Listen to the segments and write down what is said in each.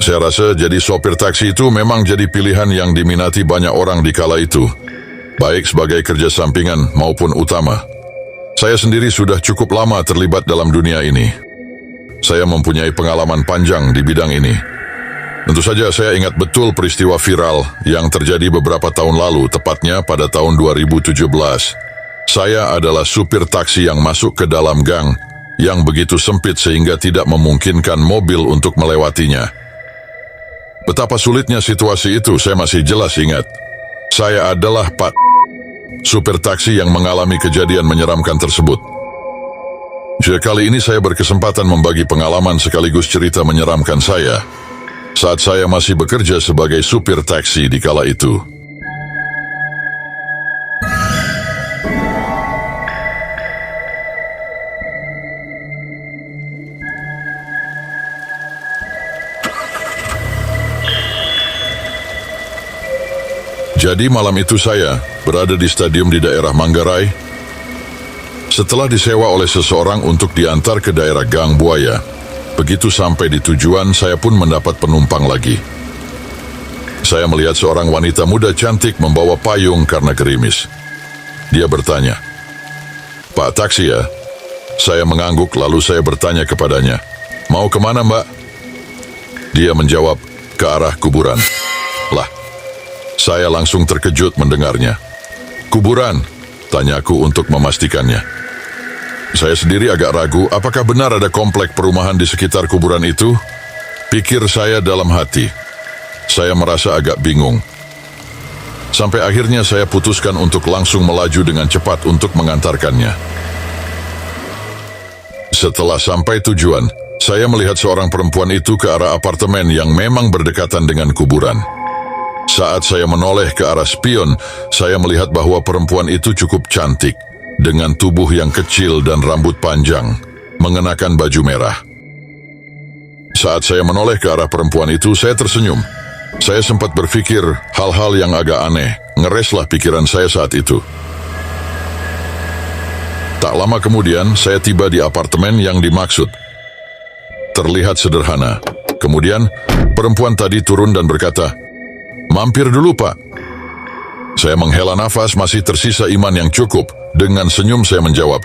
Saya rasa jadi sopir taksi itu memang jadi pilihan yang diminati banyak orang di kala itu, baik sebagai kerja sampingan maupun utama. Saya sendiri sudah cukup lama terlibat dalam dunia ini. Saya mempunyai pengalaman panjang di bidang ini. Tentu saja saya ingat betul peristiwa viral yang terjadi beberapa tahun lalu, tepatnya pada tahun 2017. Saya adalah supir taksi yang masuk ke dalam gang yang begitu sempit sehingga tidak memungkinkan mobil untuk melewatinya. Betapa sulitnya situasi itu saya masih jelas ingat. Saya adalah Pak supir taksi yang mengalami kejadian menyeramkan tersebut. Jadi kali ini saya berkesempatan membagi pengalaman sekaligus cerita menyeramkan saya saat saya masih bekerja sebagai supir taksi di kala itu. Jadi malam itu saya berada di stadium di daerah Manggarai. Setelah disewa oleh seseorang untuk diantar ke daerah Gang Buaya, begitu sampai di tujuan saya pun mendapat penumpang lagi. Saya melihat seorang wanita muda cantik membawa payung karena gerimis. Dia bertanya, "Pak taksi ya?" Saya mengangguk lalu saya bertanya kepadanya, "Mau kemana mbak?" Dia menjawab, "Ke arah kuburan." Lah, saya langsung terkejut mendengarnya. "Kuburan?" tanyaku untuk memastikannya. Saya sendiri agak ragu apakah benar ada komplek perumahan di sekitar kuburan itu. Pikir saya dalam hati. Saya merasa agak bingung. Sampai akhirnya saya putuskan untuk langsung melaju dengan cepat untuk mengantarkannya. Setelah sampai tujuan, saya melihat seorang perempuan itu ke arah apartemen yang memang berdekatan dengan kuburan. Saat saya menoleh ke arah spion, saya melihat bahwa perempuan itu cukup cantik, dengan tubuh yang kecil dan rambut panjang, mengenakan baju merah. Saat saya menoleh ke arah perempuan itu, saya tersenyum. Saya sempat berpikir hal-hal yang agak aneh, ngereslah pikiran saya saat itu. Tak lama kemudian, saya tiba di apartemen yang dimaksud. Terlihat sederhana. Kemudian, perempuan tadi turun dan berkata, "Mampir dulu pak." Saya menghela nafas, masih tersisa iman yang cukup. Dengan senyum saya menjawab,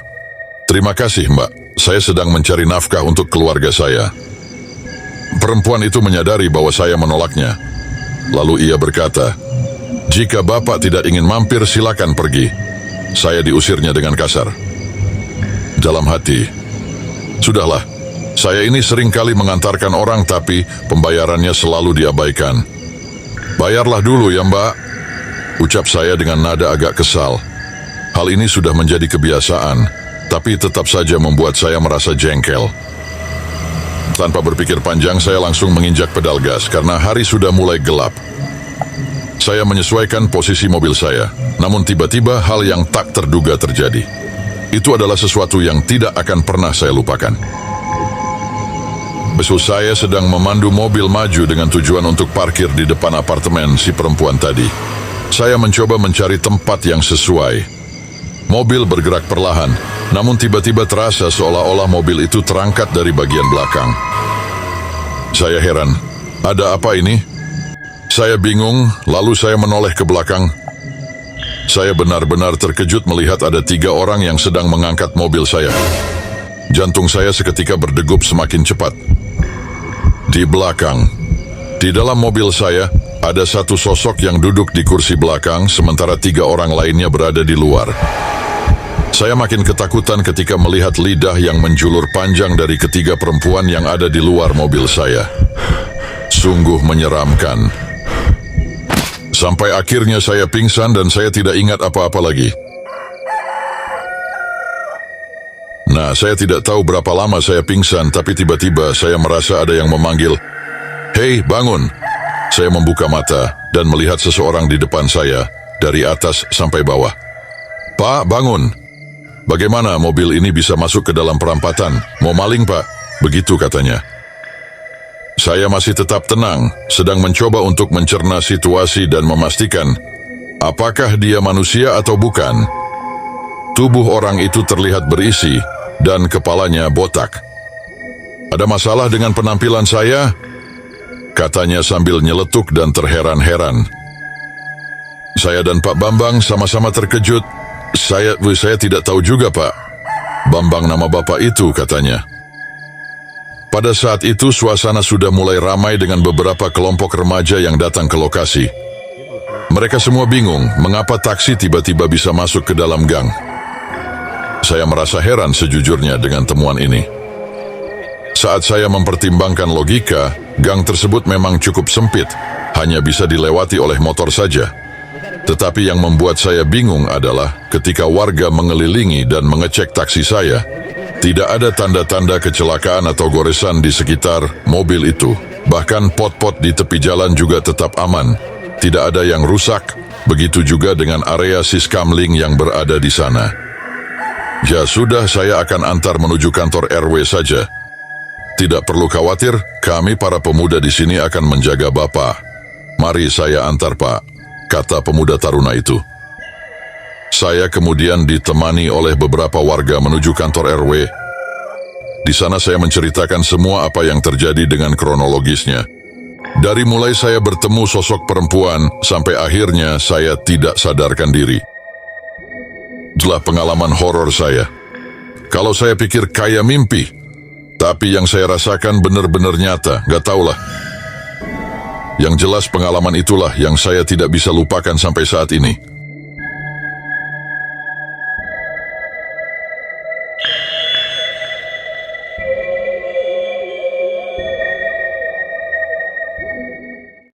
"Terima kasih mbak, saya sedang mencari nafkah untuk keluarga saya." Perempuan itu menyadari bahwa saya menolaknya. Lalu ia berkata, "Jika bapak tidak ingin mampir silakan pergi." Saya diusirnya dengan kasar. Dalam hati, sudahlah, saya ini sering kali mengantarkan orang tapi pembayarannya selalu diabaikan. "Bayarlah dulu ya mbak," ucap saya dengan nada agak kesal. Hal ini sudah menjadi kebiasaan, tapi tetap saja membuat saya merasa jengkel. Tanpa berpikir panjang, saya langsung menginjak pedal gas karena hari sudah mulai gelap. Saya menyesuaikan posisi mobil saya, namun tiba-tiba hal yang tak terduga terjadi. Itu adalah sesuatu yang tidak akan pernah saya lupakan. Besok saya sedang memandu mobil maju dengan tujuan untuk parkir di depan apartemen si perempuan tadi. Saya mencoba mencari tempat yang sesuai. Mobil bergerak perlahan, namun tiba-tiba terasa seolah-olah mobil itu terangkat dari bagian belakang. Saya heran, ada apa ini? Saya bingung, lalu saya menoleh ke belakang. Saya benar-benar terkejut melihat ada 3 orang yang sedang mengangkat mobil saya. Jantung saya seketika berdegup semakin cepat. Di belakang, di dalam mobil saya, ada satu sosok yang duduk di kursi belakang, sementara 3 orang lainnya berada di luar. Saya makin ketakutan ketika melihat lidah yang menjulur panjang dari ketiga perempuan yang ada di luar mobil saya. Sungguh menyeramkan. Sampai akhirnya saya pingsan dan saya tidak ingat apa-apa lagi. Nah, saya tidak tahu berapa lama saya pingsan, tapi tiba-tiba saya merasa ada yang memanggil, "Hei, bangun!" Saya membuka mata dan melihat seseorang di depan saya, dari atas sampai bawah. "Pak, bangun! Bagaimana mobil ini bisa masuk ke dalam perampatan? Mau maling, Pak?" Begitu katanya. Saya masih tetap tenang, sedang mencoba untuk mencerna situasi dan memastikan apakah dia manusia atau bukan. Tubuh orang itu terlihat berisi dan kepalanya botak. Ada masalah dengan penampilan saya? katanya sambil nyeletuk dan terheran-heran. Saya dan Pak Bambang sama-sama terkejut. Saya tidak tahu juga, Pak. Bambang nama bapak itu, katanya. Pada saat itu suasana sudah mulai ramai dengan beberapa kelompok remaja yang datang ke lokasi. Mereka semua bingung mengapa taksi tiba-tiba bisa masuk ke dalam gang. Saya merasa heran sejujurnya dengan temuan ini. Saat saya mempertimbangkan logika, gang tersebut memang cukup sempit, hanya bisa dilewati oleh motor saja. Tetapi yang membuat saya bingung adalah ketika warga mengelilingi dan mengecek taksi saya, tidak ada tanda-tanda kecelakaan atau goresan di sekitar mobil itu. Bahkan pot-pot di tepi jalan juga tetap aman. Tidak ada yang rusak. Begitu juga dengan area Siskamling yang berada di sana. Ya sudah, saya akan antar menuju kantor RW saja. Tidak perlu khawatir, kami para pemuda di sini akan menjaga Bapak. Mari saya antar, Pak, kata pemuda taruna itu. Saya kemudian ditemani oleh beberapa warga menuju kantor RW. Di sana saya menceritakan semua apa yang terjadi dengan kronologisnya. Dari mulai saya bertemu sosok perempuan, sampai akhirnya saya tidak sadarkan diri. Itulah pengalaman horor saya. Kalau saya pikir kayak mimpi, tapi yang saya rasakan benar-benar nyata, gak tahulah. Yang jelas pengalaman itulah yang saya tidak bisa lupakan sampai saat ini.